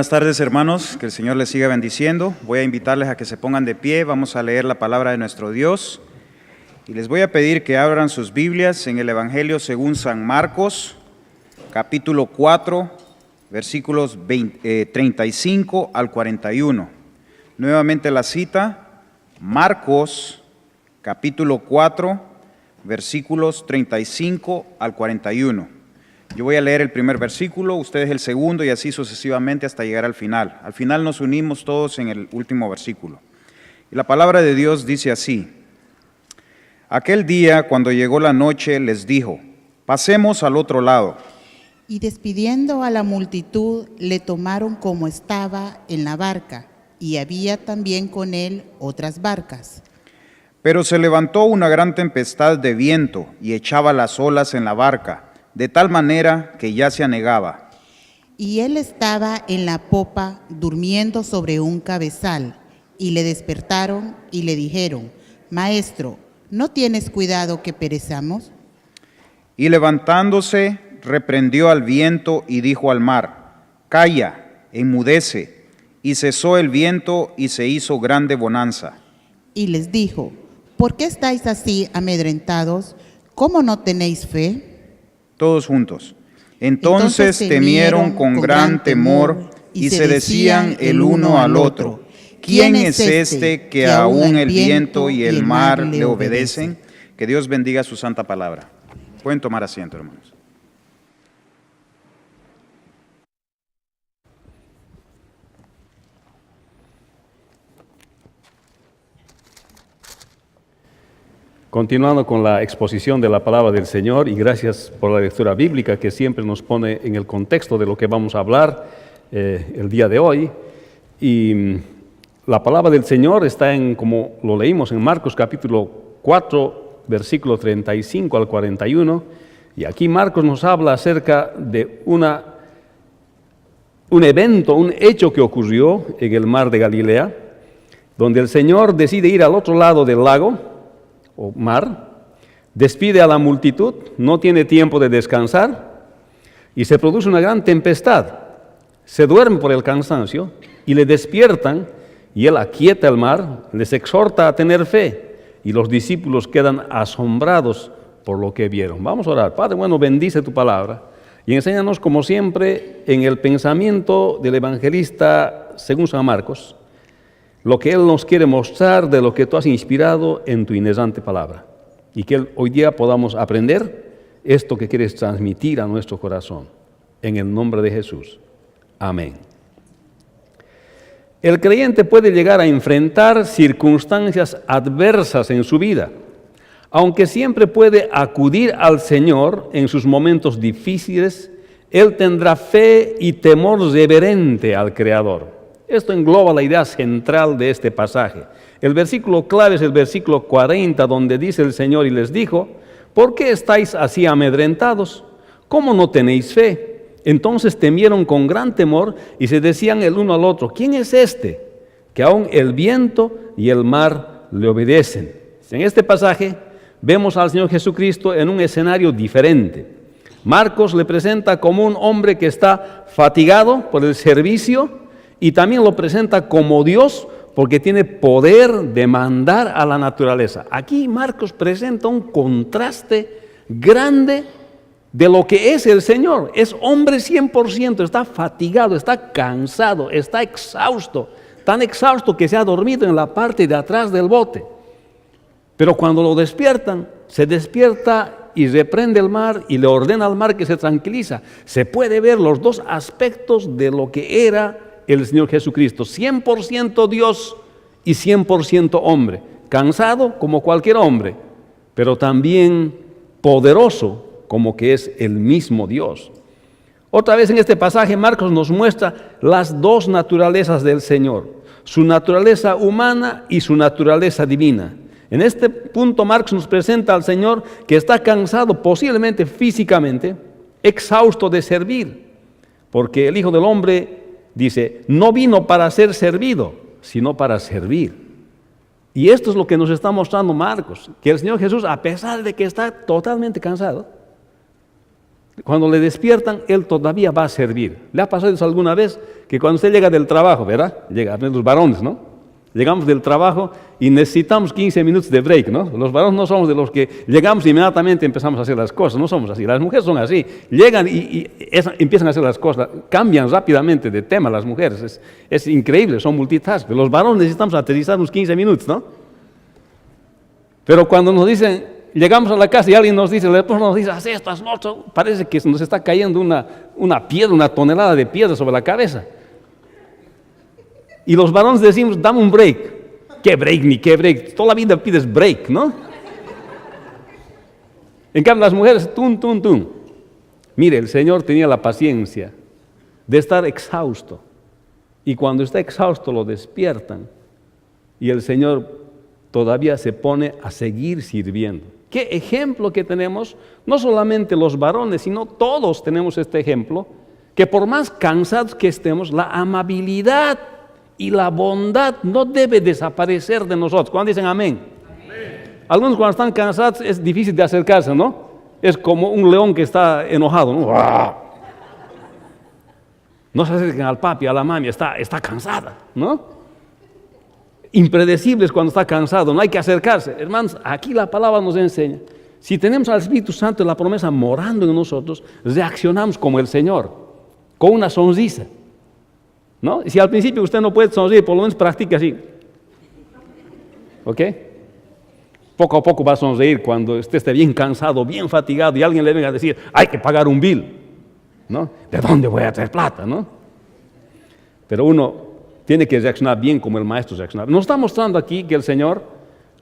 Buenas tardes, hermanos, que el Señor les siga bendiciendo. Voy a invitarles a que se pongan de pie, vamos a leer la palabra de nuestro Dios. Y les voy a pedir que abran sus Biblias en el Evangelio según San Marcos, capítulo 4, versículos 35 al 41. Nuevamente la cita, Marcos, capítulo 4, versículos 35 al 41. Yo voy a leer el primer versículo, ustedes el segundo y así sucesivamente hasta llegar al final. Al final nos unimos todos en el último versículo. Y la palabra de Dios dice así: Aquel día, cuando llegó la noche, les dijo: pasemos al otro lado. Y despidiendo a la multitud, le tomaron como estaba en la barca, y había también con él otras barcas. Pero se levantó una gran tempestad de viento y echaba las olas en la barca, de tal manera que ya se anegaba. Y él estaba en la popa, durmiendo sobre un cabezal, y le despertaron y le dijeron: Maestro, ¿no tienes cuidado que perezamos? Y levantándose, reprendió al viento y dijo al mar: Calla, enmudece. Y cesó el viento y se hizo grande bonanza. Y les dijo: ¿por qué estáis así amedrentados? ¿Cómo no tenéis fe? Todos juntos. Entonces temieron con gran temor y se decían el uno al otro: ¿quién es este que aún el viento y el mar le obedecen? Que Dios bendiga su santa palabra. Pueden tomar asiento, hermanos. Continuando con la exposición de la palabra del Señor, y gracias por la lectura bíblica que siempre nos pone en el contexto de lo que vamos a hablar el día de hoy. Y la palabra del Señor está como lo leímos en Marcos capítulo 4, versículo 35 al 41, y aquí Marcos nos habla acerca de un evento, un hecho que ocurrió en el mar de Galilea, donde el Señor decide ir al otro lado del lago o mar, despide a la multitud, no tiene tiempo de descansar y se produce una gran tempestad. Se duerme por el cansancio y le despiertan y él aquieta el mar, les exhorta a tener fe y los discípulos quedan asombrados por lo que vieron. Vamos a orar. Padre bueno, bendice tu palabra y enséñanos como siempre en el pensamiento del evangelista según San Marcos, lo que Él nos quiere mostrar de lo que tú has inspirado en tu inerrante palabra. Y que hoy día podamos aprender esto que quieres transmitir a nuestro corazón. En el nombre de Jesús. Amén. El creyente puede llegar a enfrentar circunstancias adversas en su vida, aunque siempre puede acudir al Señor en sus momentos difíciles. Él tendrá fe y temor reverente al Creador. Esto engloba la idea central de este pasaje. El versículo clave es el versículo 40, donde dice el Señor y les dijo: ¿por qué estáis así amedrentados? ¿Cómo no tenéis fe? Entonces temieron con gran temor y se decían el uno al otro: ¿quién es este que aún el viento y el mar le obedecen? En este pasaje vemos al Señor Jesucristo en un escenario diferente. Marcos le presenta como un hombre que está fatigado por el servicio, y también lo presenta como Dios porque tiene poder de mandar a la naturaleza. Aquí Marcos presenta un contraste grande de lo que es el Señor. Es hombre 100%, está fatigado, está cansado, está exhausto, tan exhausto que se ha dormido en la parte de atrás del bote. Pero cuando lo despiertan, se despierta y reprende el mar y le ordena al mar que se tranquiliza. Se puede ver los dos aspectos de lo que era el Señor Jesucristo, 100% Dios y 100% hombre, cansado como cualquier hombre, pero también poderoso como que es el mismo Dios. Otra vez en este pasaje Marcos nos muestra las dos naturalezas del Señor, su naturaleza humana y su naturaleza divina. En este punto Marcos nos presenta al Señor que está cansado posiblemente físicamente, exhausto de servir, porque el Hijo del Hombre dice, no vino para ser servido, sino para servir. Y esto es lo que nos está mostrando Marcos, que el Señor Jesús, a pesar de que está totalmente cansado, Cuando le despiertan, él todavía va a servir. ¿Le ha pasado eso alguna vez? Que cuando usted llega del trabajo, ¿verdad? Llega, los varones, ¿no? Llegamos del trabajo y necesitamos 15 minutos de break, ¿no? Los varones no somos de los que llegamos y inmediatamente empezamos a hacer las cosas, no somos así. Las mujeres son así, llegan y empiezan a hacer las cosas, cambian rápidamente de tema las mujeres, es increíble, son multitask. Los varones necesitamos aterrizar unos 15 minutos, ¿no? Pero cuando nos dicen, llegamos a la casa y alguien nos dice, el esposo nos dice, haz esto, haz lo otro, parece que nos está cayendo una piedra, una tonelada de piedra sobre la cabeza. Y los varones decimos, dame un break. ¿Qué break ni qué break? Toda la vida pides break, ¿no? En cambio las mujeres, tum, tum, tum. Mire, el Señor tenía la paciencia de estar exhausto. Y cuando está exhausto lo despiertan. Y el Señor todavía se pone a seguir sirviendo. ¿Qué ejemplo que tenemos? No solamente los varones, sino todos tenemos este ejemplo, que por más cansados que estemos, la amabilidad y la bondad no debe desaparecer de nosotros. ¿Cuándo dicen amén? Amén? Algunos cuando están cansados es difícil de acercarse, ¿no? Es como un león que está enojado, ¿no? No se acerquen al papi, a la mami, está cansada, ¿no? Impredecibles cuando está cansado, no hay que acercarse. Hermanos, aquí la palabra nos enseña, si tenemos al Espíritu Santo y la promesa morando en nosotros, reaccionamos como el Señor, con una sonrisa. ¿No? Si al principio usted no puede sonreír, por lo menos practique así. ¿Ok? Poco a poco va a sonreír cuando usted esté bien cansado, bien fatigado y alguien le venga a decir, hay que pagar un bill. ¿No? ¿De dónde voy a traer plata? ¿No? Pero uno tiene que reaccionar bien como el maestro reaccionaba. Nos está mostrando aquí que el Señor,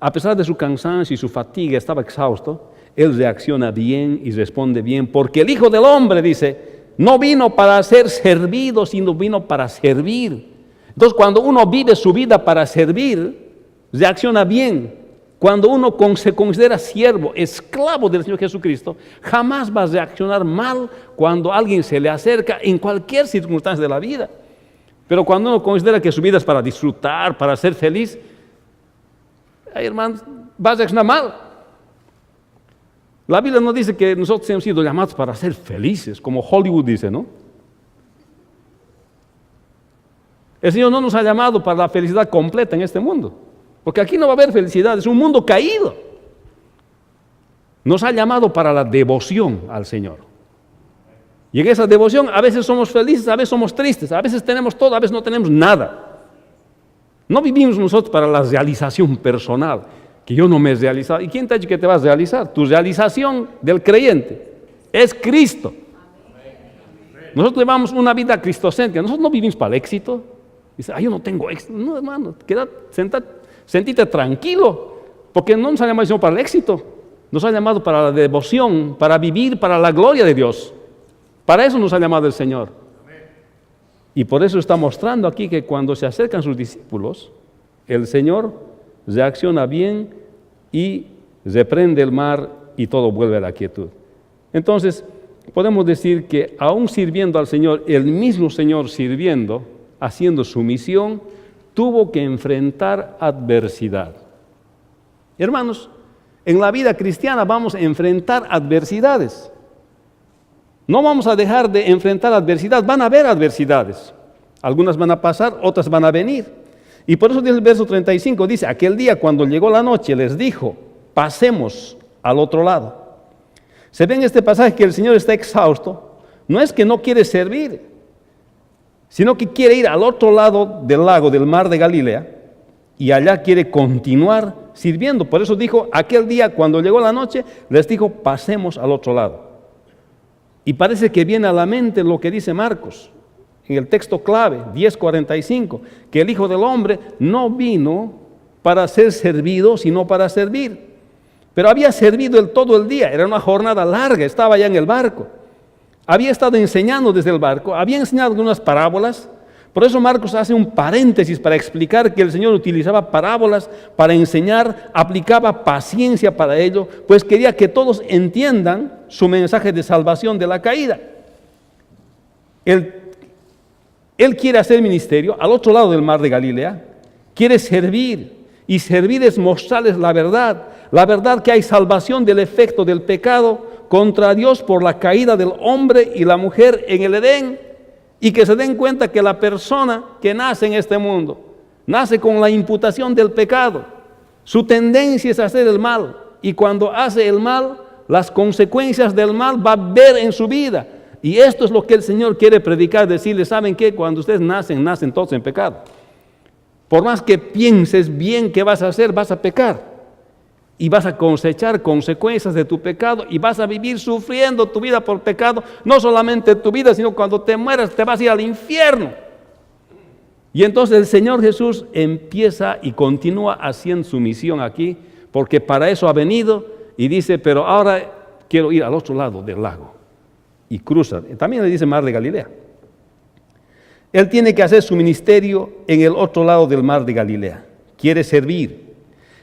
a pesar de su cansancio y su fatiga, estaba exhausto. Él reacciona bien y responde bien, porque el Hijo del Hombre, dice, no vino para ser servido, sino vino para servir. Entonces, cuando uno vive su vida para servir, reacciona bien. Cuando uno se considera siervo, esclavo del Señor Jesucristo, jamás va a reaccionar mal cuando alguien se le acerca en cualquier circunstancia de la vida. Pero cuando uno considera que su vida es para disfrutar, para ser feliz, hermanos, va a reaccionar mal. La Biblia nos dice que nosotros hemos sido llamados para ser felices, como Hollywood dice, ¿no? El Señor no nos ha llamado para la felicidad completa en este mundo, porque aquí no va a haber felicidad, es un mundo caído. Nos ha llamado para la devoción al Señor. Y en esa devoción a veces somos felices, a veces somos tristes, a veces tenemos todo, a veces no tenemos nada. No vivimos nosotros para la realización personal, que yo no me he realizado. ¿Y quién te ha dicho que te vas a realizar? Tu realización del creyente es Cristo. Nosotros llevamos una vida cristocéntrica, nosotros no vivimos para el éxito. Dice, yo no tengo éxito. No, hermano, sentíte tranquilo, porque no nos ha llamado para el éxito, nos ha llamado para la devoción, para vivir para la gloria de Dios. Para eso nos ha llamado el Señor. Y por eso está mostrando aquí que cuando se acercan sus discípulos, el Señor reacciona bien y reprende el mar y todo vuelve a la quietud. Entonces, podemos decir que aún sirviendo al Señor, el mismo Señor sirviendo, haciendo su misión, tuvo que enfrentar adversidad. Hermanos, en la vida cristiana vamos a enfrentar adversidades. No vamos a dejar de enfrentar adversidad, van a haber adversidades. Algunas van a pasar, otras van a venir. Y por eso dice el verso 35, dice, aquel día cuando llegó la noche les dijo, pasemos al otro lado. Se ve en este pasaje que el Señor está exhausto, no es que no quiere servir, sino que quiere ir al otro lado del lago, del mar de Galilea, y allá quiere continuar sirviendo. Por eso dijo, aquel día cuando llegó la noche, les dijo, pasemos al otro lado. Y parece que viene a la mente lo que dice Marcos, en el texto clave, 10:45, que el Hijo del Hombre no vino para ser servido, sino para servir. Pero había servido todo el día, era una jornada larga, estaba ya en el barco. Había estado enseñando desde el barco, había enseñado algunas parábolas. Por eso Marcos hace un paréntesis para explicar que el Señor utilizaba parábolas para enseñar, aplicaba paciencia para ello, pues quería que todos entiendan su mensaje de salvación de la caída. Él quiere hacer ministerio al otro lado del mar de Galilea, quiere servir, y servir es mostrarles la verdad que hay salvación del efecto del pecado contra Dios por la caída del hombre y la mujer en el Edén, y que se den cuenta que la persona que nace en este mundo nace con la imputación del pecado. Su tendencia es hacer el mal, y cuando hace el mal, las consecuencias del mal va a ver en su vida. Y esto es lo que el Señor quiere predicar, decirles: ¿saben qué? Cuando ustedes nacen todos en pecado. Por más que pienses bien qué vas a hacer, vas a pecar. Y vas a cosechar consecuencias de tu pecado, y vas a vivir sufriendo tu vida por pecado. No solamente tu vida, sino cuando te mueras te vas a ir al infierno. Y entonces el Señor Jesús empieza y continúa haciendo su misión aquí, porque para eso ha venido, y dice: pero ahora quiero ir al otro lado del lago. Y cruza, también le dice Mar de Galilea. Él tiene que hacer su ministerio en el otro lado del Mar de Galilea. Quiere servir.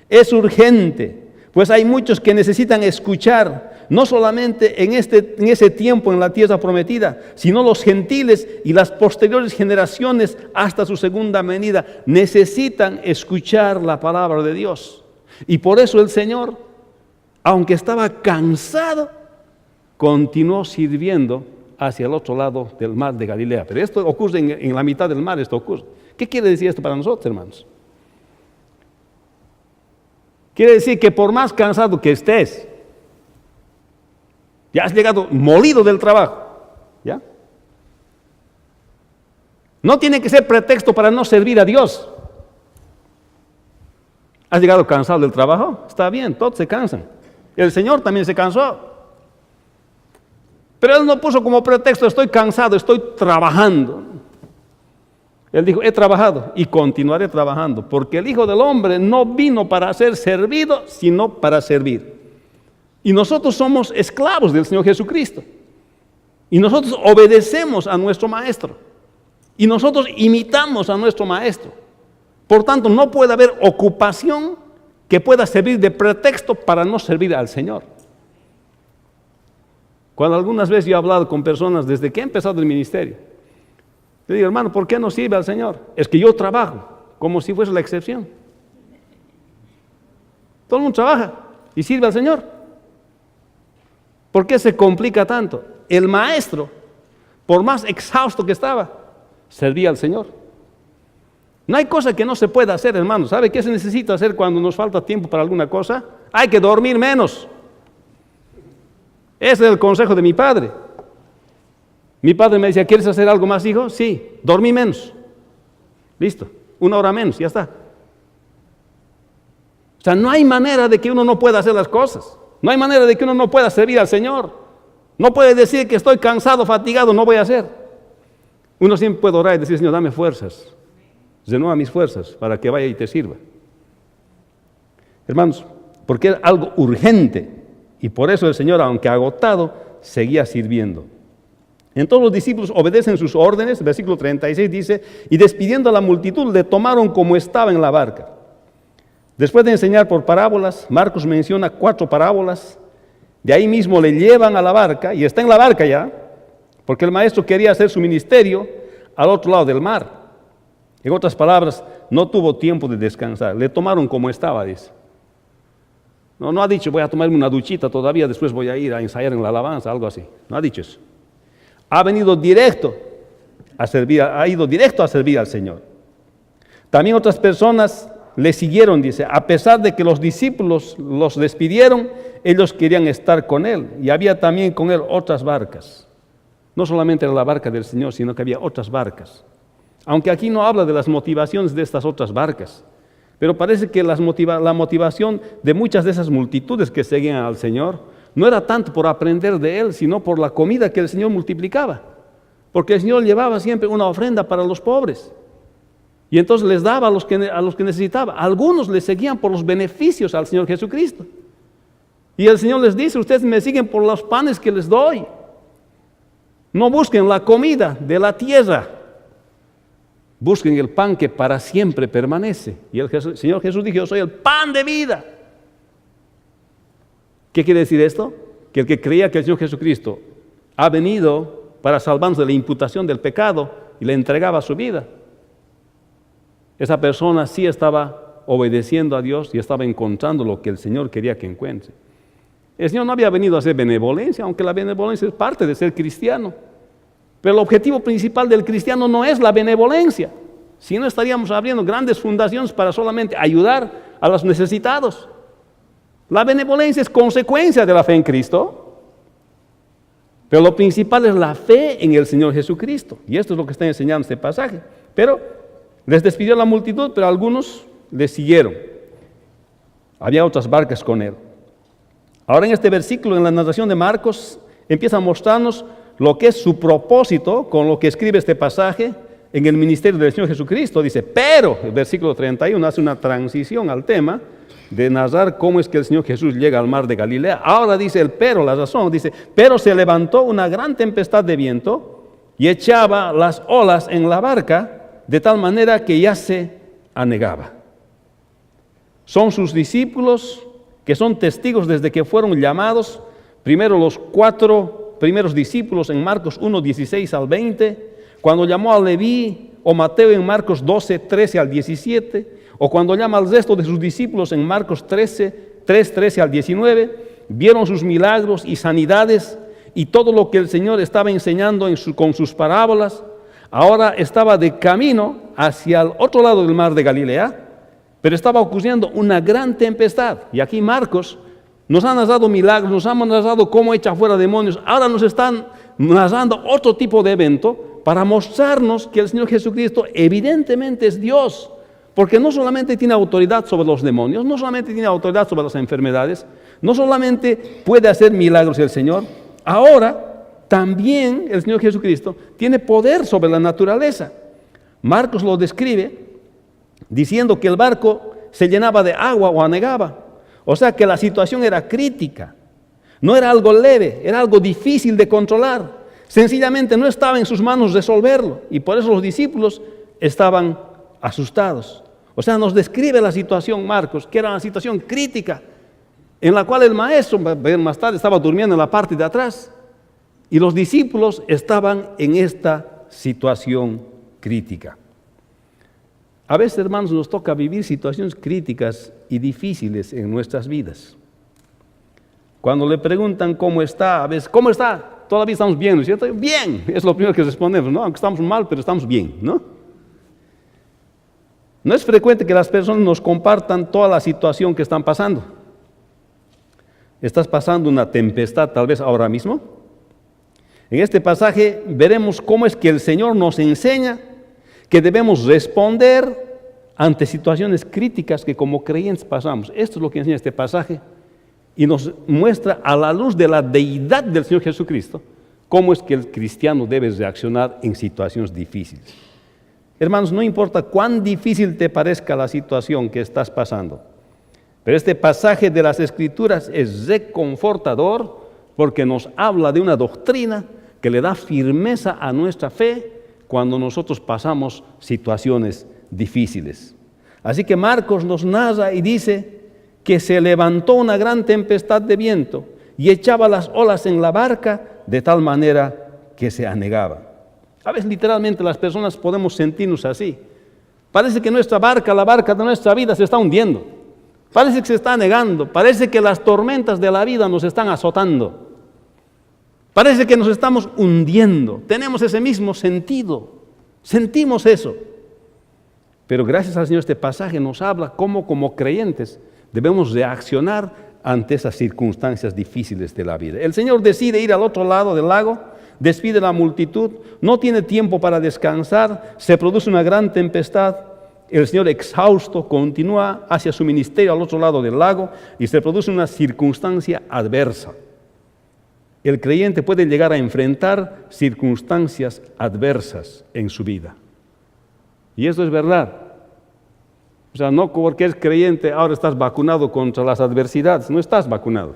Es urgente, pues hay muchos que necesitan escuchar, no solamente en ese tiempo en la tierra prometida, sino los gentiles y las posteriores generaciones hasta su segunda venida necesitan escuchar la palabra de Dios. Y por eso el Señor, aunque estaba cansado, continuó sirviendo hacia el otro lado del Mar de Galilea. Pero esto ocurre en la mitad del mar, esto ocurre. ¿Qué quiere decir esto para nosotros, hermanos? Quiere decir que por más cansado que estés, ya has llegado molido del trabajo, ¿ya? No tiene que ser pretexto para no servir a Dios. ¿Has llegado cansado del trabajo? Está bien, todos se cansan. El Señor también se cansó. Pero Él no puso como pretexto: estoy cansado, estoy trabajando. Él dijo: he trabajado y continuaré trabajando, porque el Hijo del Hombre no vino para ser servido, sino para servir. Y nosotros somos esclavos del Señor Jesucristo. Y nosotros obedecemos a nuestro Maestro. Y nosotros imitamos a nuestro Maestro. Por tanto, no puede haber ocupación que pueda servir de pretexto para no servir al Señor. Cuando algunas veces yo he hablado con personas desde que he empezado el ministerio, le digo: hermano, ¿por qué no sirve al Señor? Es que yo trabajo, como si fuese la excepción. Todo el mundo trabaja y sirve al Señor. ¿Por qué se complica tanto? El maestro, por más exhausto que estaba, servía al Señor. No hay cosa que no se pueda hacer, hermano. ¿Sabe qué se necesita hacer cuando nos falta tiempo para alguna cosa? Hay que dormir menos. Ese es el consejo de mi padre. Mi padre me decía: ¿quieres hacer algo más, hijo? Sí, dormí menos. Listo, 1 hora menos, ya está. O sea, no hay manera de que uno no pueda hacer las cosas. No hay manera de que uno no pueda servir al Señor. No puede decir que estoy cansado, fatigado, no voy a hacer. Uno siempre puede orar y decir: Señor, dame fuerzas. Renueva mis fuerzas para que vaya y te sirva. Hermanos, porque es algo urgente. Y por eso el Señor, aunque agotado, seguía sirviendo. Entonces los discípulos obedecen sus órdenes. Versículo 36 dice: y despidiendo a la multitud, le tomaron como estaba en la barca. Después de enseñar por parábolas, Marcos menciona 4 parábolas. De ahí mismo le llevan a la barca, y está en la barca ya, porque el maestro quería hacer su ministerio al otro lado del mar. En otras palabras, no tuvo tiempo de descansar. Le tomaron como estaba, dice. No ha dicho: voy a tomarme una duchita todavía, después voy a ir a ensayar en la alabanza, algo así. No ha dicho eso. Ha venido directo a servir, ha ido directo a servir al Señor. También otras personas le siguieron, dice, a pesar de que los discípulos los despidieron, ellos querían estar con Él. Y había también con Él otras barcas. No solamente era la barca del Señor, sino que había otras barcas. Aunque aquí no habla de las motivaciones de estas otras barcas. Pero parece que la motivación de muchas de esas multitudes que seguían al Señor no era tanto por aprender de Él, sino por la comida que el Señor multiplicaba. Porque el Señor llevaba siempre una ofrenda para los pobres. Y entonces les daba a los que necesitaba. Algunos le seguían por los beneficios al Señor Jesucristo. Y el Señor les dice: ustedes me siguen por los panes que les doy. No busquen la comida de la tierra. Busquen el pan que para siempre permanece. Y el Señor Jesús dijo: yo soy el pan de vida. ¿Qué quiere decir esto? Que el que creía que el Señor Jesucristo ha venido para salvarnos de la imputación del pecado y le entregaba su vida, esa persona sí estaba obedeciendo a Dios y estaba encontrando lo que el Señor quería que encuentre. El Señor no había venido a hacer benevolencia, aunque la benevolencia es parte de ser cristiano. Pero el objetivo principal del cristiano no es la benevolencia. Si no, estaríamos abriendo grandes fundaciones para solamente ayudar a los necesitados. La benevolencia es consecuencia de la fe en Cristo. Pero lo principal es la fe en el Señor Jesucristo. Y esto es lo que está enseñando este pasaje. Pero les despidió la multitud, pero algunos les siguieron. Había otras barcas con él. Ahora en este versículo, en la narración de Marcos, empieza a mostrarnos lo que es su propósito con lo que escribe este pasaje en el ministerio del Señor Jesucristo. Dice, pero, el versículo 31 hace una transición al tema de narrar cómo es que el Señor Jesús llega al mar de Galilea. Ahora dice el pero, la razón, dice, pero se levantó una gran tempestad de viento y echaba las olas en la barca de tal manera que ya se anegaba. Son sus discípulos que son testigos desde que fueron llamados, primero los 4 primeros discípulos en Marcos 1, 16 al 20, cuando llamó a Leví o Mateo en Marcos 12, 13 al 17, o cuando llama al resto de sus discípulos en Marcos 13, 3, 13 al 19, vieron sus milagros y sanidades y todo lo que el Señor estaba enseñando con sus parábolas. Ahora estaba de camino hacia el otro lado del mar de Galilea, pero estaba ocurriendo una gran tempestad. Y aquí Marcos nos ha narrado milagros, nos ha narrado cómo echa fuera demonios. Ahora nos están narrando otro tipo de evento para mostrarnos que el Señor Jesucristo evidentemente es Dios. Porque no solamente tiene autoridad sobre los demonios, no solamente tiene autoridad sobre las enfermedades, no solamente puede hacer milagros el Señor, ahora también el Señor Jesucristo tiene poder sobre la naturaleza. Marcos lo describe diciendo que el barco se llenaba de agua o anegaba. O sea que la situación era crítica. No era algo leve, era algo difícil de controlar. Sencillamente no estaba en sus manos resolverlo. Y por eso los discípulos estaban asustados. O sea, nos describe la situación Marcos, que era una situación crítica, en la cual el maestro, más tarde, estaba durmiendo en la parte de atrás. Y los discípulos estaban en esta situación crítica. A veces, hermanos, nos toca vivir situaciones críticas y difíciles en nuestras vidas. Cuando le preguntan cómo está, a veces, ¿cómo está? Todavía estamos bien, ¿no es cierto? Bien, es lo primero que respondemos, ¿no? Aunque estamos mal, pero estamos bien, ¿no? No es frecuente que las personas nos compartan toda la situación que están pasando. ¿Estás pasando una tempestad tal vez ahora mismo? En este pasaje veremos cómo es que el Señor nos enseña que debemos responder ante situaciones críticas que como creyentes pasamos. Esto es lo que enseña este pasaje y nos muestra a la luz de la deidad del Señor Jesucristo cómo es que el cristiano debe reaccionar en situaciones difíciles. Hermanos, no importa cuán difícil te parezca la situación que estás pasando, pero este pasaje de las Escrituras es reconfortador porque nos habla de una doctrina que le da firmeza a nuestra fe cuando nosotros pasamos situaciones difíciles. Así que Marcos nos narra y dice que se levantó una gran tempestad de viento y echaba las olas en la barca de tal manera que se anegaba. A veces literalmente las personas podemos sentirnos así. Parece que nuestra barca, la barca de nuestra vida se está hundiendo. Parece que se está anegando. Parece que las tormentas de la vida nos están azotando. Parece que nos estamos hundiendo. Tenemos ese mismo sentido. Sentimos eso. Pero gracias al Señor este pasaje nos habla cómo como creyentes debemos reaccionar ante esas circunstancias difíciles de la vida. El Señor decide ir al otro lado del lago, despide a la multitud, no tiene tiempo para descansar, se produce una gran tempestad. El Señor exhausto continúa hacia su ministerio al otro lado del lago y se produce una circunstancia adversa. El creyente puede llegar a enfrentar circunstancias adversas en su vida. Y eso es verdad. O sea, no porque eres creyente ahora estás vacunado contra las adversidades. No estás vacunado.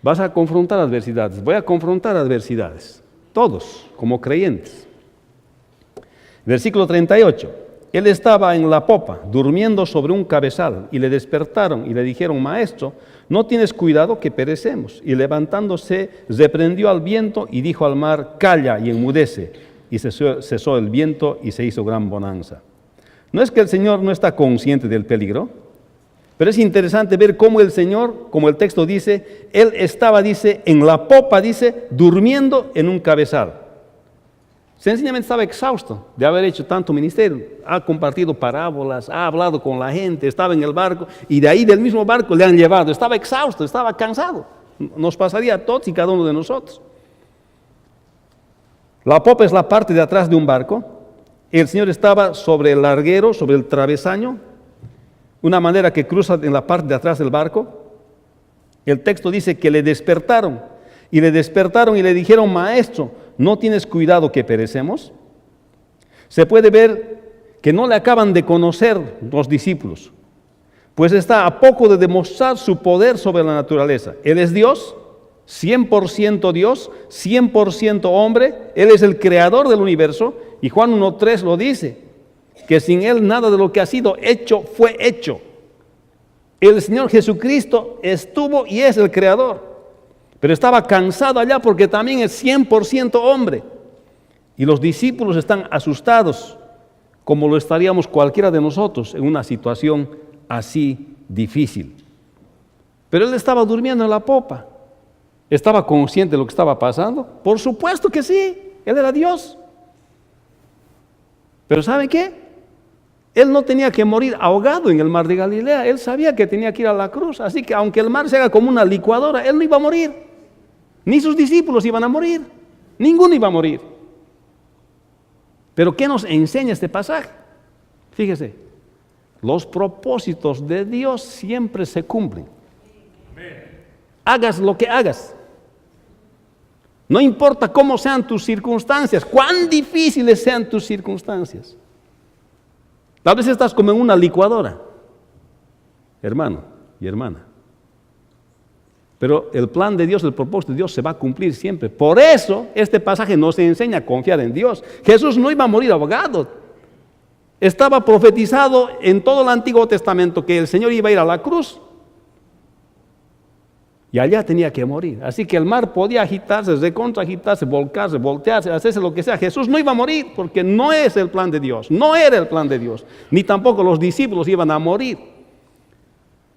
Vas a confrontar adversidades. Voy a confrontar adversidades. Todos, como creyentes. Versículo 38. Él estaba en la popa, durmiendo sobre un cabezal, y le despertaron y le dijeron, Maestro, no tienes cuidado que perecemos. Y levantándose, reprendió al viento y dijo al mar, calla y enmudece. Y cesó el viento y se hizo gran bonanza. ¿No es que el Señor no está consciente del peligro? Pero es interesante ver cómo el Señor, como el texto dice, Él estaba, dice, en la popa, dice, durmiendo en un cabezal. Sencillamente estaba exhausto de haber hecho tanto ministerio. Ha compartido parábolas, ha hablado con la gente, estaba en el barco y de ahí del mismo barco le han llevado. Estaba exhausto, estaba cansado. Nos pasaría a todos y cada uno de nosotros. La popa es la parte de atrás de un barco. El Señor estaba sobre el larguero, sobre el travesaño, una manera que cruza en la parte de atrás del barco. El texto dice que le despertaron y le dijeron: Maestro, ¿no tienes cuidado que perecemos? Se puede ver que no le acaban de conocer los discípulos, pues está a poco de demostrar su poder sobre la naturaleza. Él es Dios, 100% Dios, 100% hombre. Él es el creador del universo, y Juan 1:3 lo dice, que sin Él nada de lo que ha sido hecho fue hecho. El Señor Jesucristo estuvo y es el creador, pero estaba cansado allá porque también es 100% hombre. Y los discípulos están asustados, como lo estaríamos cualquiera de nosotros en una situación así difícil. Pero Él estaba durmiendo en la popa. ¿Estaba consciente de lo que estaba pasando? Por supuesto que sí, Él era Dios. Pero ¿saben qué? Él no tenía que morir ahogado en el mar de Galilea. Él sabía que tenía que ir a la cruz. Así que aunque el mar se haga como una licuadora, Él no iba a morir. Ni sus discípulos iban a morir. Ninguno iba a morir. Pero ¿qué nos enseña este pasaje? Fíjese, los propósitos de Dios siempre se cumplen. Hagas lo que hagas. No importa cómo sean tus circunstancias, cuán difíciles sean tus circunstancias. Tal vez estás como en una licuadora, hermano y hermana. Pero el plan de Dios, el propósito de Dios se va a cumplir siempre. Por eso este pasaje nos enseña a confiar en Dios. Jesús no iba a morir ahogado. Estaba profetizado en todo el Antiguo Testamento que el Señor iba a ir a la cruz. Y allá tenía que morir. Así que el mar podía agitarse, recontraagitarse, volcarse, voltearse, hacerse lo que sea. Jesús no iba a morir porque no es el plan de Dios. No era el plan de Dios. Ni tampoco los discípulos iban a morir.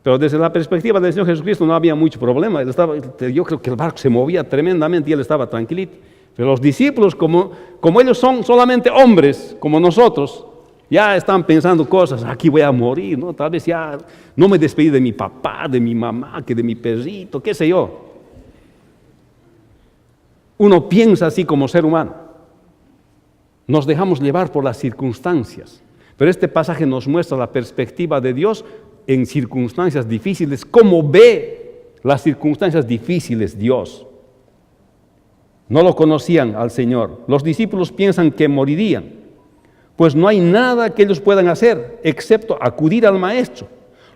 Pero desde la perspectiva del Señor Jesucristo no había mucho problema. Yo creo que el barco se movía tremendamente y Él estaba tranquilito. Pero los discípulos, como ellos son solamente hombres, como nosotros, ya están pensando cosas: aquí voy a morir, ¿no? Tal vez ya no me despedí de mi papá, de mi mamá, que de mi perrito, qué sé yo. Uno piensa así como ser humano. Nos dejamos llevar por las circunstancias. Pero este pasaje nos muestra la perspectiva de Dios en circunstancias difíciles. ¿Cómo ve las circunstancias difíciles Dios? No lo conocían al Señor. Los discípulos piensan que morirían, pues no hay nada que ellos puedan hacer excepto acudir al Maestro.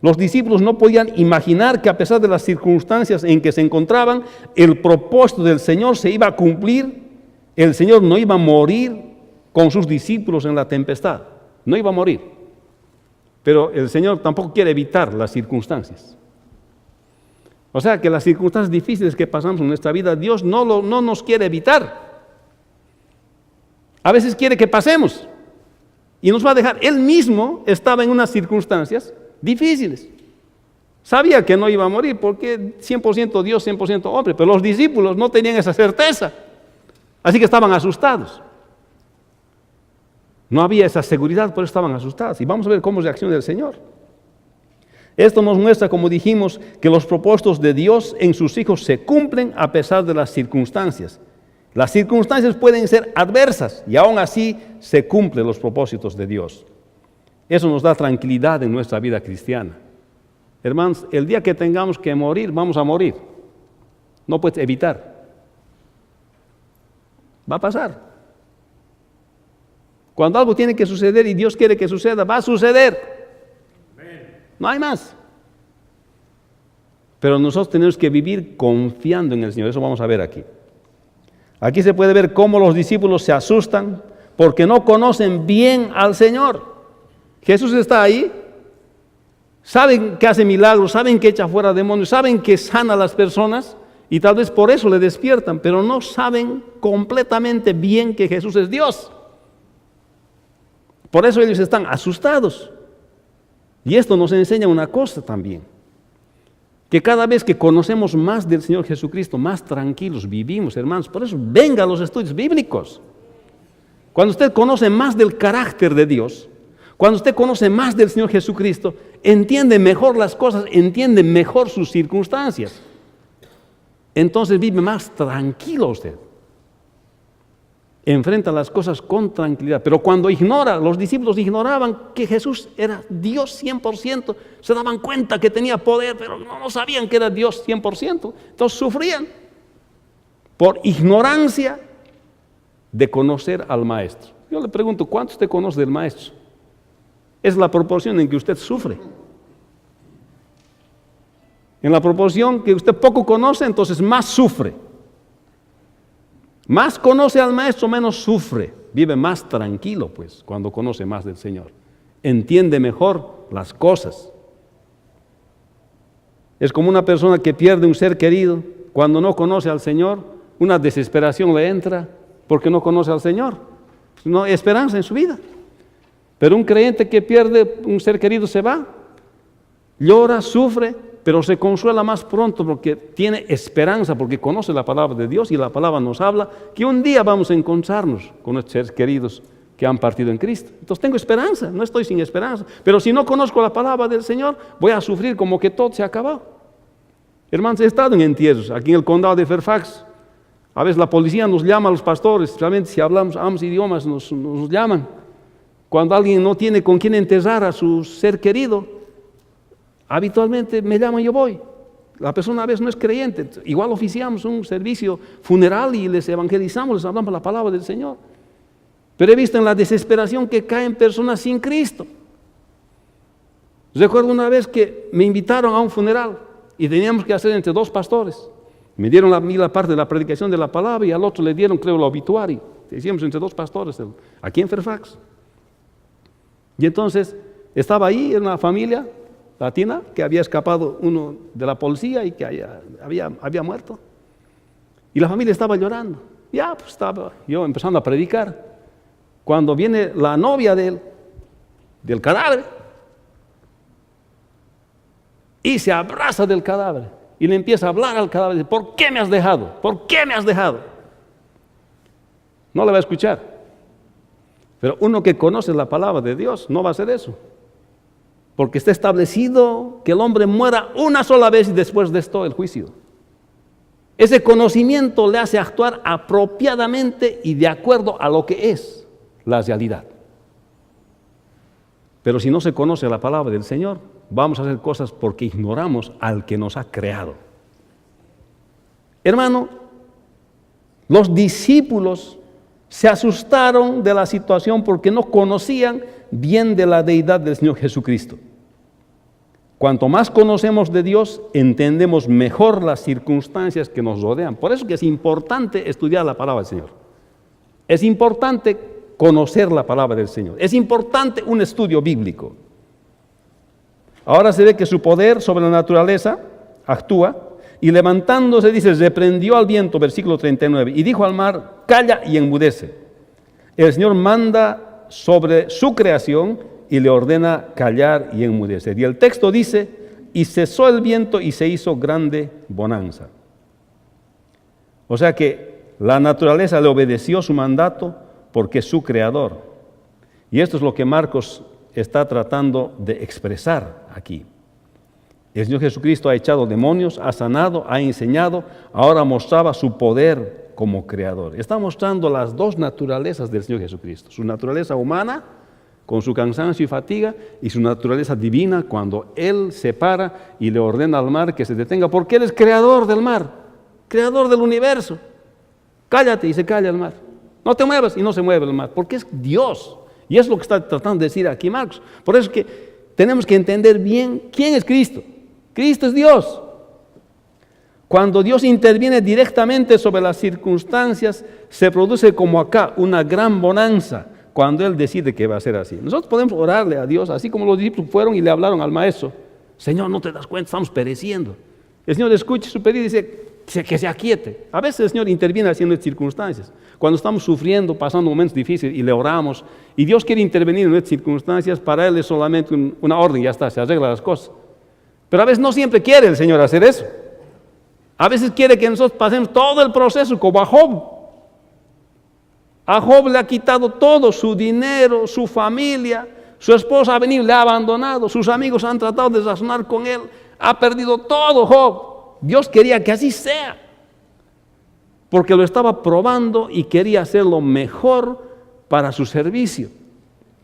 Los discípulos no podían imaginar que a pesar de las circunstancias en que se encontraban, el propósito del Señor se iba a cumplir. El Señor no iba a morir con sus discípulos en la tempestad. No iba a morir. Pero el Señor tampoco quiere evitar las circunstancias. O sea que las circunstancias difíciles que pasamos en nuestra vida, Dios no nos quiere evitar. A veces quiere que pasemos. Y nos va a dejar. Él mismo estaba en unas circunstancias difíciles. Sabía que no iba a morir porque 100% Dios, 100% hombre. Pero los discípulos no tenían esa certeza. Así que estaban asustados. No había esa seguridad, por eso estaban asustados. Y vamos a ver cómo reacciona el Señor. Esto nos muestra, como dijimos, que los propósitos de Dios en sus hijos se cumplen a pesar de las circunstancias. Las circunstancias pueden ser adversas y aún así se cumplen los propósitos de Dios. Eso nos da tranquilidad en nuestra vida cristiana. Hermanos, el día que tengamos que morir, vamos a morir. No puedes evitar. Va a pasar. Cuando algo tiene que suceder y Dios quiere que suceda, va a suceder. No hay más. Pero nosotros tenemos que vivir confiando en el Señor. Eso vamos a ver aquí. Aquí se puede ver cómo los discípulos se asustan porque no conocen bien al Señor. Jesús está ahí, saben que hace milagros, saben que echa fuera demonios, saben que sana a las personas y tal vez por eso le despiertan, pero no saben completamente bien que Jesús es Dios. Por eso ellos están asustados. Y esto nos enseña una cosa también, que cada vez que conocemos más del Señor Jesucristo, más tranquilos vivimos, hermanos. Por eso venga a los estudios bíblicos. Cuando usted conoce más del carácter de Dios, cuando usted conoce más del Señor Jesucristo, entiende mejor las cosas, entiende mejor sus circunstancias. Entonces vive más tranquilo usted. Enfrenta las cosas con tranquilidad. Pero cuando ignora, los discípulos ignoraban que Jesús era Dios 100%, se daban cuenta que tenía poder, pero no sabían que era Dios 100%. Entonces sufrían por ignorancia de conocer al Maestro. Yo le pregunto, ¿cuánto usted conoce del Maestro? Es la proporción en que usted sufre. En la proporción que usted poco conoce, entonces más sufre. Más conoce al Maestro, menos sufre. Vive más tranquilo, pues, cuando conoce más del Señor. Entiende mejor las cosas. Es como una persona que pierde un ser querido. Cuando no conoce al Señor, una desesperación le entra porque no conoce al Señor. No hay esperanza en su vida. Pero un creyente que pierde un ser querido se va, llora, sufre, pero se consuela más pronto porque tiene esperanza, porque conoce la palabra de Dios y la palabra nos habla que un día vamos a encontrarnos con nuestros seres queridos que han partido en Cristo. Entonces tengo esperanza, no estoy sin esperanza, pero si no conozco la palabra del Señor, voy a sufrir como que todo se ha acabado. Hermanos, he estado en entierros, aquí en el condado de Fairfax. A veces la policía nos llama a los pastores, especialmente si hablamos ambos idiomas, nos llaman. Cuando alguien no tiene con quién enterrar a su ser querido, habitualmente me llaman y yo voy. La persona a veces no es creyente, igual oficiamos un servicio funeral y les evangelizamos, les hablamos la palabra del Señor. Pero he visto en la desesperación que caen personas sin Cristo. Recuerdo una vez que me invitaron a un funeral y teníamos que hacer entre dos pastores. Me dieron a mí la parte de la predicación de la palabra y al otro le dieron, creo, el obituario. Hicimos entre dos pastores, aquí en Fairfax. Y entonces estaba ahí en una familia latina que había escapado uno de la policía y que había muerto. Y la familia estaba llorando. Ya, pues estaba yo empezando a predicar. Cuando viene la novia del cadáver y se abraza del cadáver y le empieza a hablar al cadáver. Dice, ¿por qué me has dejado? ¿Por qué me has dejado? No le va a escuchar. Pero uno que conoce la palabra de Dios no va a hacer eso. Porque está establecido que el hombre muera una sola vez y después de esto el juicio. Ese conocimiento le hace actuar apropiadamente y de acuerdo a lo que es la realidad. Pero si no se conoce la palabra del Señor, vamos a hacer cosas porque ignoramos al que nos ha creado. Hermano, los discípulos se asustaron de la situación porque no conocían bien de la deidad del Señor Jesucristo. Cuanto más conocemos de Dios, entendemos mejor las circunstancias que nos rodean. Por eso que es importante estudiar la palabra del Señor. Es importante conocer la palabra del Señor. Es importante un estudio bíblico. Ahora se ve que su poder sobre la naturaleza actúa. Y levantándose, dice, reprendió al viento, versículo 39, y dijo al mar, calla y enmudece. El Señor manda sobre su creación y le ordena callar y enmudecer. Y el texto dice, y cesó el viento y se hizo grande bonanza. O sea que la naturaleza le obedeció su mandato porque es su creador. Y esto es lo que Marcos está tratando de expresar aquí. El Señor Jesucristo ha echado demonios, ha sanado, ha enseñado, ahora mostraba su poder como creador. Está mostrando las dos naturalezas del Señor Jesucristo. Su naturaleza humana, con su cansancio y fatiga, y su naturaleza divina, cuando Él se para y le ordena al mar que se detenga, porque Él es creador del mar, creador del universo. Cállate, y se calla el mar. No te muevas, y no se mueve el mar, porque es Dios. Y es lo que está tratando de decir aquí Marcos. Por eso es que tenemos que entender bien quién es Cristo. Cristo es Dios. Cuando Dios interviene directamente sobre las circunstancias, se produce como acá una gran bonanza cuando Él decide que va a ser así. Nosotros podemos orarle a Dios, así como los discípulos fueron y le hablaron al Maestro. Señor, ¿no te das cuenta? Estamos pereciendo. El Señor escucha su pedido y dice, que se aquiete. A veces el Señor interviene haciendo circunstancias. Cuando estamos sufriendo, pasando momentos difíciles y le oramos, y Dios quiere intervenir en nuestras circunstancias, para Él es solamente una orden, ya está, se arreglan las cosas. Pero a veces no siempre quiere el Señor hacer eso. A veces quiere que nosotros pasemos todo el proceso como a Job. A Job le ha quitado todo, su dinero, su familia, su esposa ha venido, le ha abandonado, sus amigos han tratado de razonar con él, ha perdido todo Job. Dios quería que así sea, porque lo estaba probando y quería hacerlo mejor para su servicio.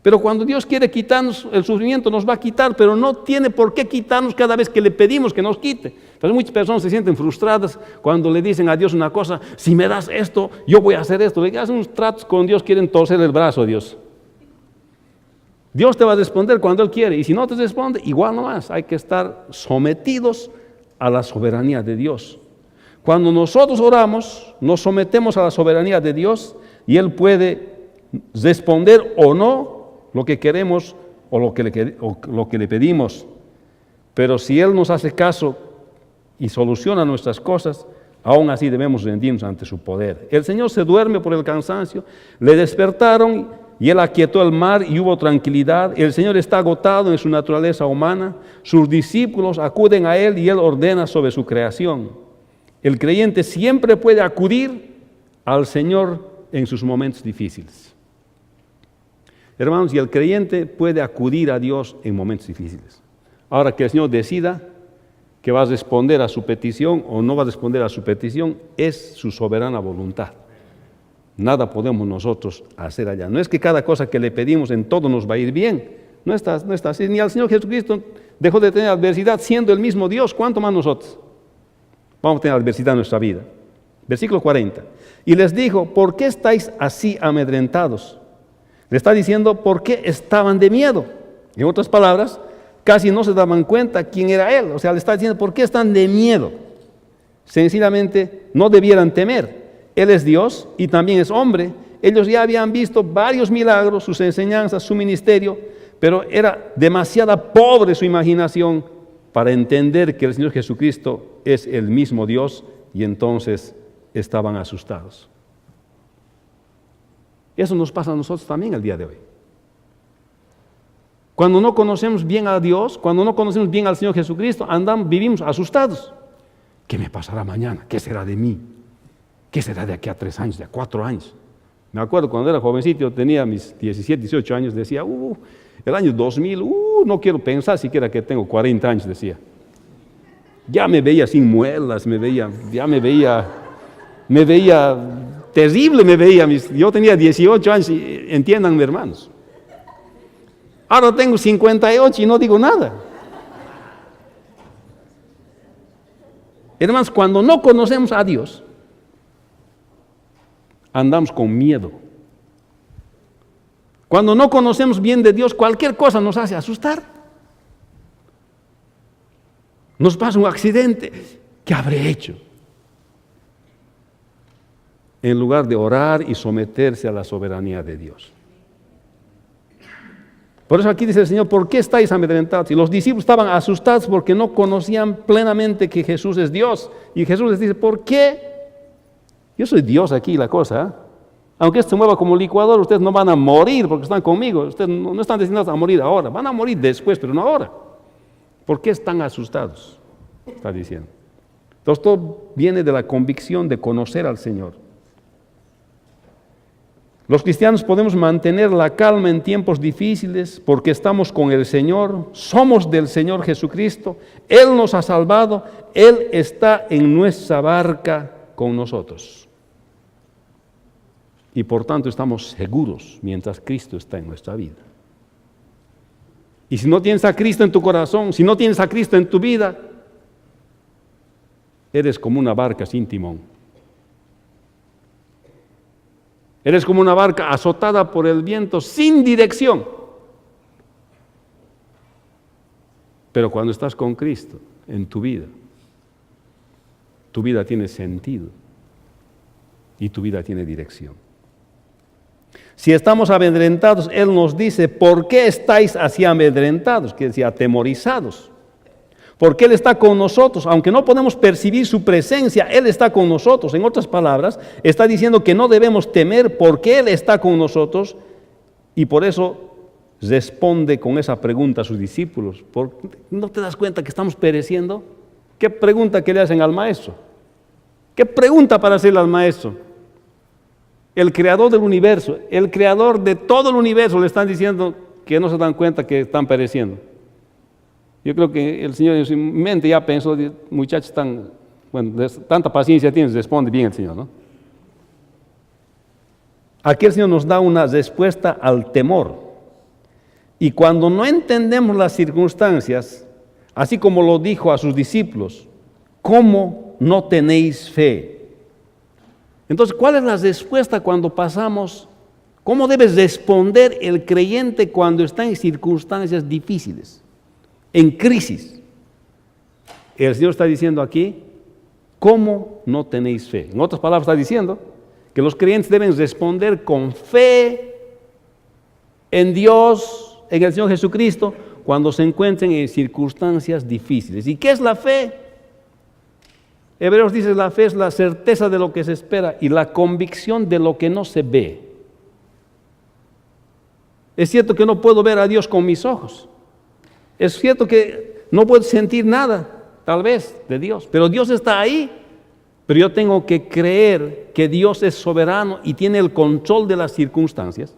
Pero cuando Dios quiere quitarnos el sufrimiento, nos va a quitar, pero no tiene por qué quitarnos cada vez que le pedimos que nos quite. Pero muchas personas se sienten frustradas cuando le dicen a Dios una cosa: si me das esto, yo voy a hacer esto. Le hacen unos tratos con Dios, quieren torcer el brazo a Dios. Dios te va a responder cuando Él quiere, y si no te responde, igual nomás, hay que estar sometidos a la soberanía de Dios. Cuando nosotros oramos, nos sometemos a la soberanía de Dios, y Él puede responder o no lo que queremos o lo que le pedimos. Pero si Él nos hace caso y soluciona nuestras cosas, aún así debemos rendirnos ante su poder. El Señor se duerme por el cansancio, le despertaron y Él aquietó el mar y hubo tranquilidad. El Señor está agotado en su naturaleza humana, sus discípulos acuden a Él y Él ordena sobre su creación. El creyente siempre puede acudir al Señor en sus momentos difíciles. Hermanos, y el creyente puede acudir a Dios en momentos difíciles. Ahora, que el Señor decida que va a responder a su petición o no va a responder a su petición, es su soberana voluntad. Nada podemos nosotros hacer allá. No es que cada cosa que le pedimos en todo nos va a ir bien. No está así. Ni al Señor Jesucristo dejó de tener adversidad siendo el mismo Dios. ¿Cuánto más nosotros vamos a tener adversidad en nuestra vida? Versículo 40. Y les dijo: ¿por qué estáis así amedrentados? Le está diciendo por qué estaban de miedo. En otras palabras, casi no se daban cuenta quién era Él. O sea, le está diciendo por qué están de miedo. Sencillamente no debieran temer. Él es Dios y también es hombre. Ellos ya habían visto varios milagros, sus enseñanzas, su ministerio, pero era demasiada pobre su imaginación para entender que el Señor Jesucristo es el mismo Dios, y entonces estaban asustados. Eso nos pasa a nosotros también el día de hoy. Cuando no conocemos bien a Dios, cuando no conocemos bien al Señor Jesucristo, vivimos asustados. ¿Qué me pasará mañana? ¿Qué será de mí? ¿Qué será de aquí a 3 años, de a 4 años? Me acuerdo cuando era jovencito, tenía mis 17, 18 años, decía, el año 2000, no quiero pensar siquiera que tengo 40 años, decía. Ya me veía sin muelas, me veía terrible, yo tenía 18 años, entiéndanme, hermanos. Ahora tengo 58 y no digo nada. Hermanos, cuando no conocemos a Dios, andamos con miedo. Cuando no conocemos bien de Dios, cualquier cosa nos hace asustar. Nos pasa un accidente, ¿qué habré hecho? En lugar de orar y someterse a la soberanía de Dios. Por eso aquí dice el Señor: ¿por qué estáis amedrentados? Y los discípulos estaban asustados porque no conocían plenamente que Jesús es Dios. Y Jesús les dice: ¿por qué? Yo soy Dios aquí, la cosa. Aunque esto se mueva como licuador, ustedes no van a morir porque están conmigo. Ustedes no están destinados a morir ahora. Van a morir después, pero no ahora. ¿Por qué están asustados? Está diciendo. Entonces todo viene de la convicción de conocer al Señor. Los cristianos podemos mantener la calma en tiempos difíciles porque estamos con el Señor, somos del Señor Jesucristo, Él nos ha salvado, Él está en nuestra barca con nosotros. Y por tanto estamos seguros mientras Cristo está en nuestra vida. Y si no tienes a Cristo en tu corazón, si no tienes a Cristo en tu vida, eres como una barca sin timón. Eres como una barca azotada por el viento sin dirección. Pero cuando estás con Cristo en tu vida tiene sentido y tu vida tiene dirección. Si estamos amedrentados, Él nos dice: ¿por qué estáis así amedrentados? Que decía, atemorizados. porque Él está con nosotros. Aunque no podemos percibir su presencia, Él está con nosotros. En otras palabras, está diciendo que no debemos temer porque Él está con nosotros, y por eso responde con esa pregunta a sus discípulos. ¿No te das cuenta que estamos pereciendo? ¿Qué pregunta que le hacen al maestro? ¿Qué pregunta para hacerle al maestro? El creador del universo, el creador de todo el universo, le están diciendo que no se dan cuenta que están pereciendo. Yo creo que el Señor en su mente ya pensó, muchachos, tanta paciencia tienes, responde bien el Señor, ¿no? Aquí el Señor nos da una respuesta al temor. Y cuando no entendemos las circunstancias, así como lo dijo a sus discípulos, ¿cómo no tenéis fe? Entonces, ¿cuál es la respuesta cuando pasamos? ¿Cómo debe responder el creyente cuando está en circunstancias difíciles, en crisis? El Señor está diciendo aquí, ¿cómo no tenéis fe? En otras palabras está diciendo que los creyentes deben responder con fe en Dios, en el Señor Jesucristo, cuando se encuentren en circunstancias difíciles. ¿Y qué es la fe? Hebreos dice, la fe es la certeza de lo que se espera y la convicción de lo que no se ve. Es cierto que no puedo ver a Dios con mis ojos. Es cierto que no puedo sentir nada, tal vez, de Dios, pero Dios está ahí. Pero yo tengo que creer que Dios es soberano y tiene el control de las circunstancias.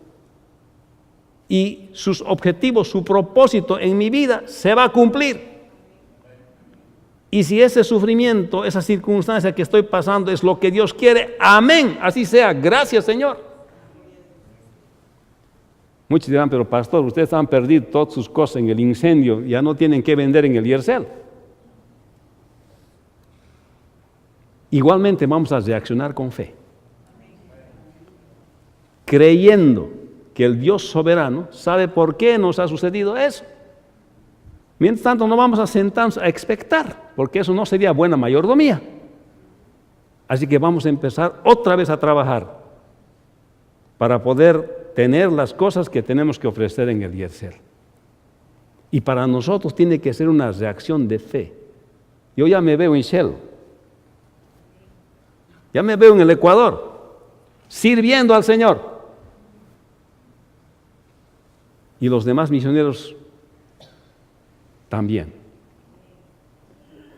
Y sus objetivos, su propósito en mi vida se va a cumplir. Y si ese sufrimiento, esa circunstancia que estoy pasando es lo que Dios quiere, amén, así sea, gracias Señor. Muchos dirán, pero pastor, ustedes han perdido todas sus cosas en el incendio, ya no tienen que vender en el Yercel. Igualmente vamos a reaccionar con fe, creyendo que el Dios soberano sabe por qué nos ha sucedido eso. Mientras tanto, no vamos a sentarnos a expectar, porque eso no sería buena mayordomía. Así que vamos a empezar otra vez a trabajar para poder tener las cosas que tenemos que ofrecer en el Yercel. Y para nosotros tiene que ser una reacción de fe. Yo ya me veo en Shell, ya me veo en el Ecuador, sirviendo al Señor. Y los demás misioneros también.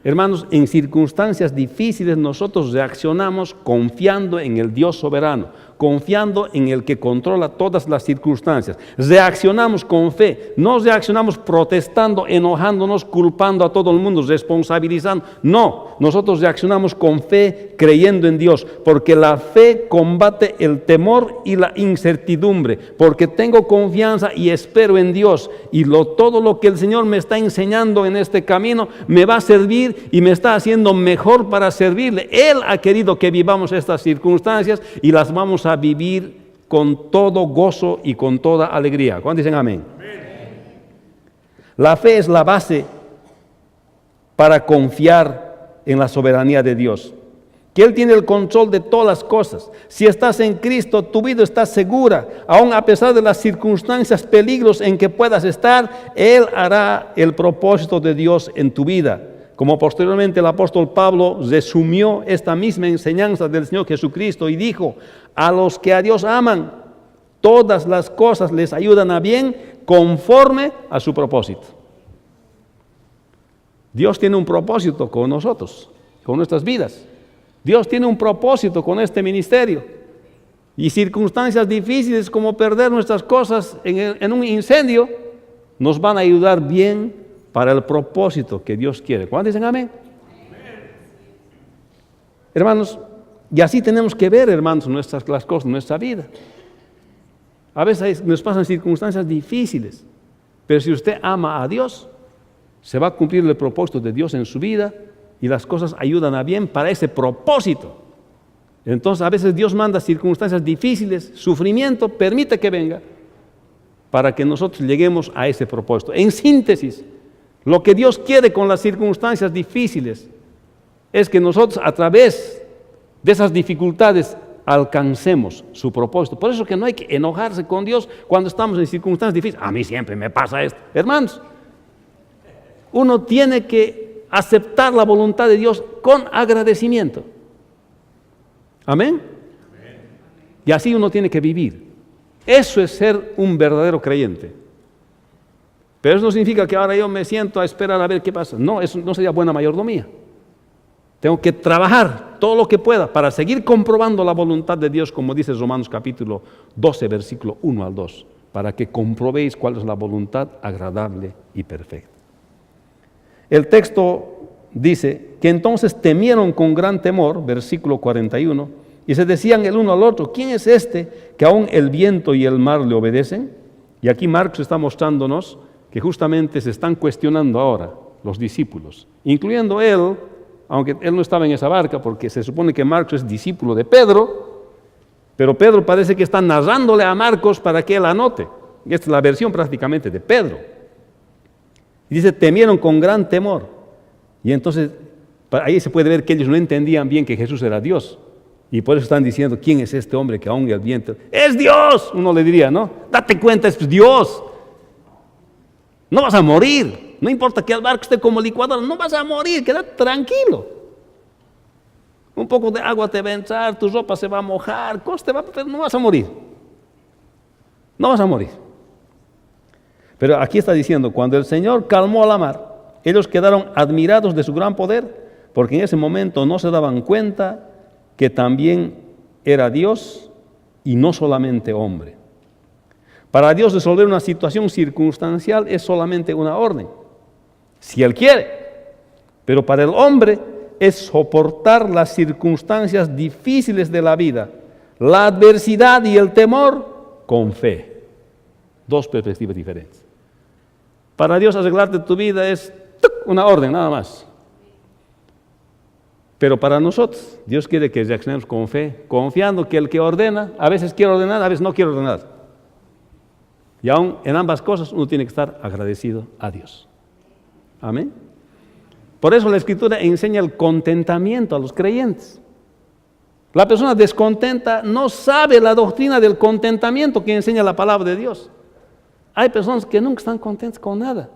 Hermanos, en circunstancias difíciles nosotros reaccionamos confiando en el Dios soberano, confiando en el que controla todas las circunstancias. Reaccionamos con fe, no reaccionamos protestando, enojándonos, culpando a todo el mundo, responsabilizando. No, nosotros reaccionamos con fe, creyendo en Dios, porque la fe combate el temor y la incertidumbre, porque tengo confianza y espero en Dios, y todo lo que el Señor me está enseñando en este camino me va a servir y me está haciendo mejor para servirle. Él ha querido que vivamos estas circunstancias y las vamos a vivir con todo gozo y con toda alegría. ¿Cuántos dicen amén? Amén. La fe es la base para confiar en la soberanía de Dios, que Él tiene el control de todas las cosas. Si estás en Cristo, tu vida está segura, aun a pesar de las circunstancias, peligros en que puedas estar. Él hará el propósito de Dios en tu vida. Como posteriormente el apóstol Pablo resumió esta misma enseñanza del Señor Jesucristo y dijo, a los que a Dios aman, todas las cosas les ayudan a bien conforme a su propósito. Dios tiene un propósito con nosotros, con nuestras vidas. Dios tiene un propósito con este ministerio. Y circunstancias difíciles como perder nuestras cosas en un incendio nos van a ayudar bien para el propósito que Dios quiere. ¿Cuántos dicen amén? Hermanos, y así tenemos que ver, hermanos, las cosas de nuestra vida. A veces nos pasan circunstancias difíciles, pero si usted ama a Dios, se va a cumplir el propósito de Dios en su vida y las cosas ayudan a bien para ese propósito. Entonces, a veces Dios manda circunstancias difíciles, sufrimiento, permite que venga para que nosotros lleguemos a ese propósito. En síntesis, lo que Dios quiere con las circunstancias difíciles es que nosotros a través de esas dificultades alcancemos su propósito. Por eso que no hay que enojarse con Dios cuando estamos en circunstancias difíciles. A mí siempre me pasa esto. Hermanos, uno tiene que aceptar la voluntad de Dios con agradecimiento. Amén. Y así uno tiene que vivir. Eso es ser un verdadero creyente. Pero eso no significa que ahora yo me siento a esperar a ver qué pasa. No, eso no sería buena mayordomía. Tengo que trabajar todo lo que pueda para seguir comprobando la voluntad de Dios, como dice Romanos capítulo 12, versículo 1 al 2, para que comprobéis cuál es la voluntad agradable y perfecta. El texto dice que entonces temieron con gran temor, versículo 41, y se decían el uno al otro, ¿quién es este que aún el viento y el mar le obedecen? Y aquí Marcos está mostrándonos que justamente se están cuestionando ahora los discípulos, incluyendo él, aunque él no estaba en esa barca, porque se supone que Marcos es discípulo de Pedro, pero Pedro parece que está narrándole a Marcos para que él anote. Esta es la versión prácticamente de Pedro. Y dice, temieron con gran temor. Y entonces, ahí se puede ver que ellos no entendían bien que Jesús era Dios. Y por eso están diciendo, ¿quién es este hombre que aún el viento? ¡Es Dios! Uno le diría, ¿no? Date cuenta, es Dios. No vas a morir. No importa que el barco esté como licuadora, no vas a morir, quédate tranquilo. Un poco de agua te va a entrar, tu ropa se va a mojar, cosas te va a... pero no vas a morir. No vas a morir. Pero aquí está diciendo, cuando el Señor calmó a la mar, ellos quedaron admirados de su gran poder, porque en ese momento no se daban cuenta que también era Dios y no solamente hombre. Para Dios resolver una situación circunstancial es solamente una orden, si Él quiere. Pero para el hombre es soportar las circunstancias difíciles de la vida, la adversidad y el temor con fe. Dos perspectivas diferentes. Para Dios arreglarte tu vida es una orden, nada más. Pero para nosotros, Dios quiere que reaccionemos con fe, confiando que el que ordena, a veces quiere ordenar, a veces no quiere ordenar. Y aún en ambas cosas uno tiene que estar agradecido a Dios. Amén. Por eso la Escritura enseña el contentamiento a los creyentes. La persona descontenta no sabe la doctrina del contentamiento que enseña la palabra de Dios. Hay personas que nunca están contentas con nada.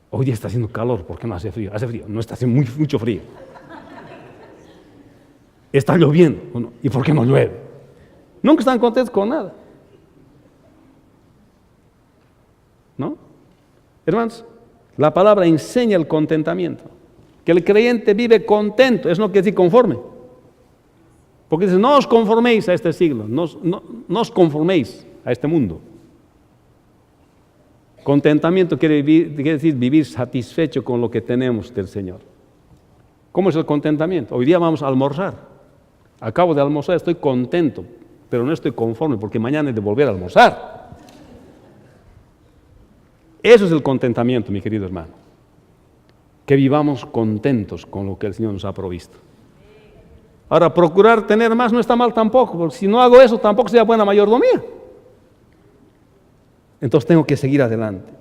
Hoy día está haciendo calor, ¿por qué no hace frío? Hace frío, no está haciendo mucho frío. Está lloviendo, ¿y por qué no llueve? Nunca están contentos con nada. ¿No? Hermanos, la palabra enseña el contentamiento. Que el creyente vive contento, eso no quiere decir conforme. Porque dice, no os conforméis a este siglo, no os conforméis a este mundo. Contentamiento quiere decir vivir satisfecho con lo que tenemos del Señor. ¿Cómo es el contentamiento? Hoy día vamos a almorzar. Acabo de almorzar, estoy contento, pero no estoy conforme porque mañana he de volver a almorzar. Eso es el contentamiento, mi querido hermano. Que vivamos contentos con lo que el Señor nos ha provisto. Ahora, procurar tener más no está mal tampoco, porque si no hago eso tampoco sería buena mayordomía. Entonces tengo que seguir adelante.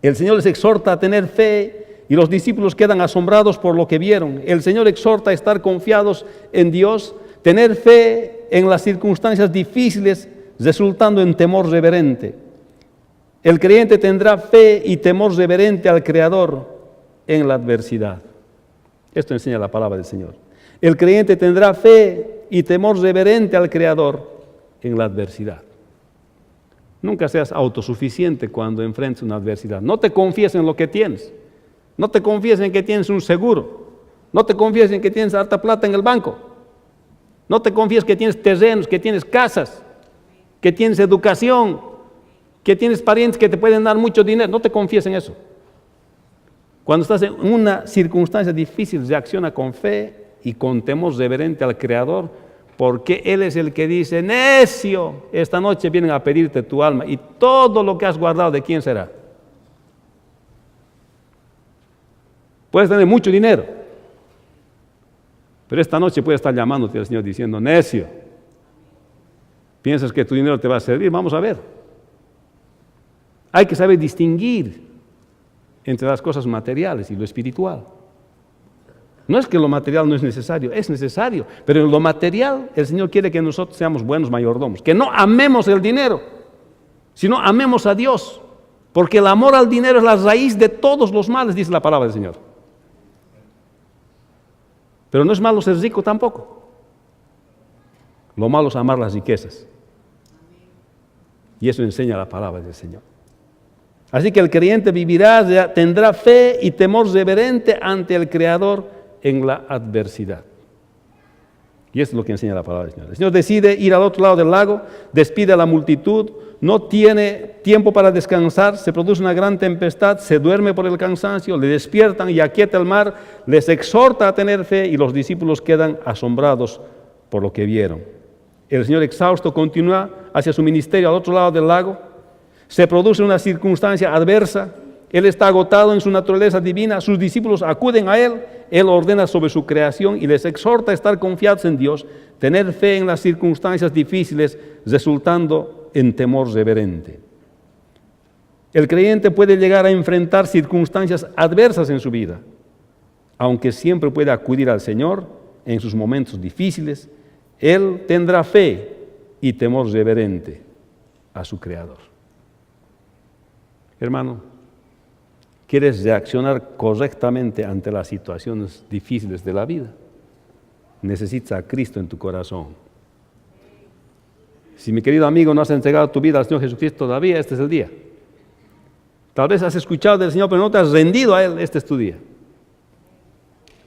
El Señor les exhorta a tener fe y los discípulos quedan asombrados por lo que vieron. El Señor exhorta a estar confiados en Dios, tener fe en las circunstancias difíciles, resultando en temor reverente. El creyente tendrá fe y temor reverente al Creador en la adversidad. Esto enseña la palabra del Señor. El creyente tendrá fe y temor reverente al Creador en la adversidad. Nunca seas autosuficiente cuando enfrentes una adversidad. No te confíes en lo que tienes. No te confíes en que tienes un seguro. No te confíes en que tienes harta plata en el banco. No te confíes que tienes terrenos, que tienes casas, que tienes educación, que tienes parientes que te pueden dar mucho dinero. No te confíes en eso. Cuando estás en una circunstancia difícil, reacciona con fe y con temor reverente al Creador, porque Él es el que dice, necio, esta noche vienen a pedirte tu alma y todo lo que has guardado, ¿de quién será? Puedes tener mucho dinero, pero esta noche puede estar llamándote al Señor diciendo, necio, ¿piensas que tu dinero te va a servir? Vamos a ver. Hay que saber distinguir entre las cosas materiales y lo espiritual. No es que lo material no es necesario, pero en lo material el Señor quiere que nosotros seamos buenos mayordomos, que no amemos el dinero, sino amemos a Dios, Porque el amor al dinero es la raíz de todos los males, dice la palabra del Señor. Pero no es malo ser rico tampoco. Lo malo es amar las riquezas. Y eso enseña la palabra del Señor. Así que el creyente vivirá, tendrá fe y temor reverente ante el Creador en la adversidad. Y eso es lo que enseña la palabra del Señor. El Señor decide ir al otro lado del lago, despide a la multitud, no tiene tiempo para descansar, se produce una gran tempestad, se duerme por el cansancio, le despiertan y aquieta el mar, les exhorta a tener fe y los discípulos quedan asombrados por lo que vieron. El Señor exhausto continúa hacia su ministerio al otro lado del lago, se produce una circunstancia adversa, Él está agotado en su naturaleza divina, sus discípulos acuden a Él, Él ordena sobre su creación y les exhorta a estar confiados en Dios, tener fe en las circunstancias difíciles, resultando en temor reverente. El creyente puede llegar a enfrentar circunstancias adversas en su vida, aunque siempre puede acudir al Señor en sus momentos difíciles, Él tendrá fe y temor reverente a su Creador. Hermano, ¿quieres reaccionar correctamente ante las situaciones difíciles de la vida? Necesitas a Cristo en tu corazón. Si, mi querido amigo, no has entregado tu vida al Señor Jesucristo todavía, este es el día. Tal vez has escuchado del Señor, pero no te has rendido a Él, este es tu día.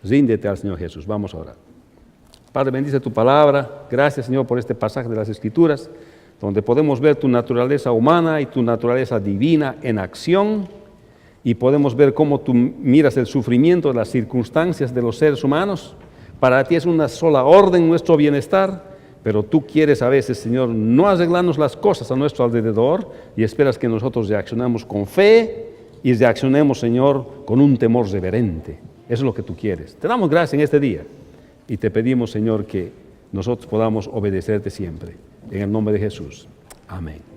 Ríndete al Señor Jesús. Vamos a orar. Padre, bendice tu palabra. Gracias, Señor, por este pasaje de las Escrituras, donde podemos ver tu naturaleza humana y tu naturaleza divina en acción, y podemos ver cómo tú miras el sufrimiento de las circunstancias de los seres humanos. Para ti es una sola orden nuestro bienestar, pero tú quieres a veces, Señor, no arreglarnos las cosas a nuestro alrededor y esperas que nosotros reaccionemos con fe y reaccionemos, Señor, con un temor reverente. Eso es lo que tú quieres. Te damos gracias en este día y te pedimos, Señor, que nosotros podamos obedecerte siempre. En el nombre de Jesús. Amén.